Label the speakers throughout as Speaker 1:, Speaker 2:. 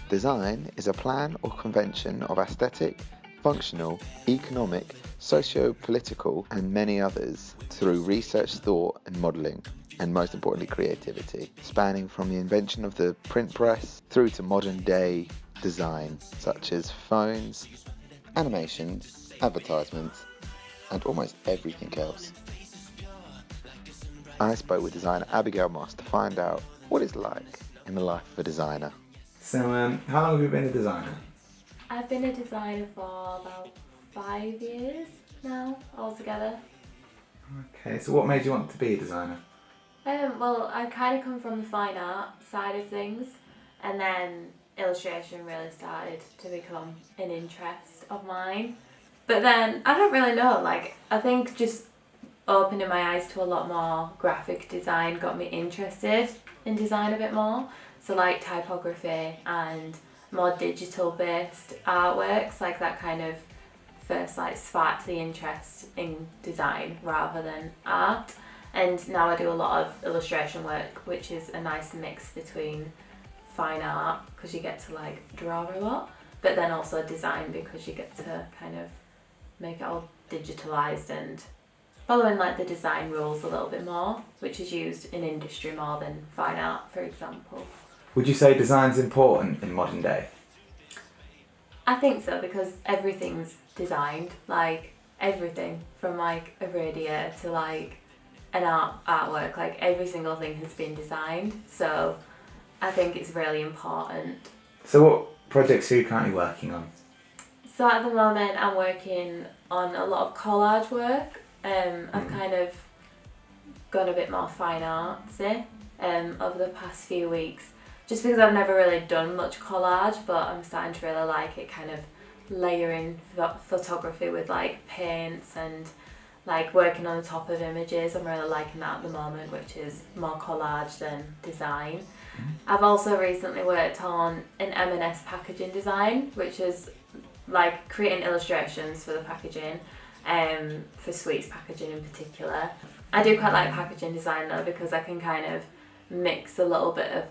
Speaker 1: Design is a plan or convention of aesthetic, functional, economic, socio-political and many others through research, thought and modelling, and most importantly creativity, spanning from the invention of the print press through to modern day design such as phones, animations, advertisements and almost everything else. I spoke with designer Abigail Moss to find out what it's like in the life of a designer.
Speaker 2: So, how long have you been a designer?
Speaker 3: I've been a designer for about 5 years now, altogether.
Speaker 2: Okay, so what made you want to be a designer?
Speaker 3: Well, I kind of come from the fine art side of things, and then illustration really started to become an interest of mine. But then, I don't really know, I think just opening my eyes to a lot more graphic design got me interested in design a bit more. So typography and more digital based artworks, that kind of first sparked the interest in design rather than art. And now I do a lot of illustration work, which is a nice mix between fine art because you get to draw a lot, but then also design because you get to kind of make it all digitalized and following the design rules a little bit more, which is used in industry more than fine art, for example.
Speaker 2: Would you say design's important in modern day?
Speaker 3: I think so, because everything's designed, everything from a radiator to an artwork, every single thing has been designed. So I think it's really important.
Speaker 2: So what projects are you currently working on?
Speaker 3: So at the moment I'm working on a lot of collage work. I've kind of gone a bit more fine artsy over the past few weeks, just because I've never really done much collage, but I'm starting to really like it, kind of layering photography with paints and working on the top of images. I'm really liking that at the moment, which is more collage than design. I've also recently worked on an M&S packaging design, which is creating illustrations for the packaging, for sweets packaging in particular. I do quite like packaging design though, because I can kind of mix a little bit of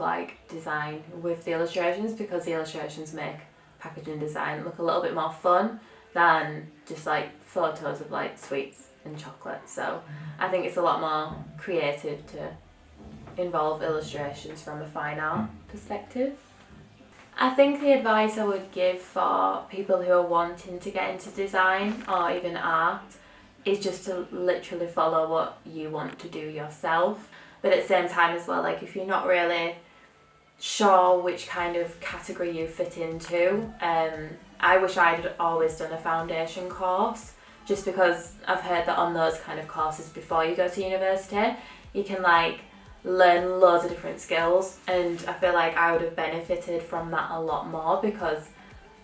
Speaker 3: design with the illustrations, because the illustrations make packaging design look a little bit more fun than just photos of sweets and chocolate. So I think it's a lot more creative to involve illustrations from a fine art perspective. I think the advice I would give for people who are wanting to get into design or even art is just to literally follow what you want to do yourself. But at the same time as well, if you're not really sure which kind of category you fit into, I wish I'd always done a foundation course, just because I've heard that on those kind of courses before you go to university, you can learn loads of different skills, and I feel I would have benefited from that a lot more, because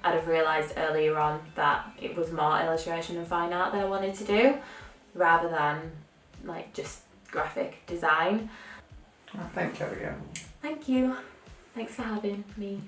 Speaker 3: I'd have realised earlier on that it was more illustration and fine art that I wanted to do, rather than just graphic design.
Speaker 2: Oh, thank you, Abigail.
Speaker 3: Thank you. Thanks for having me.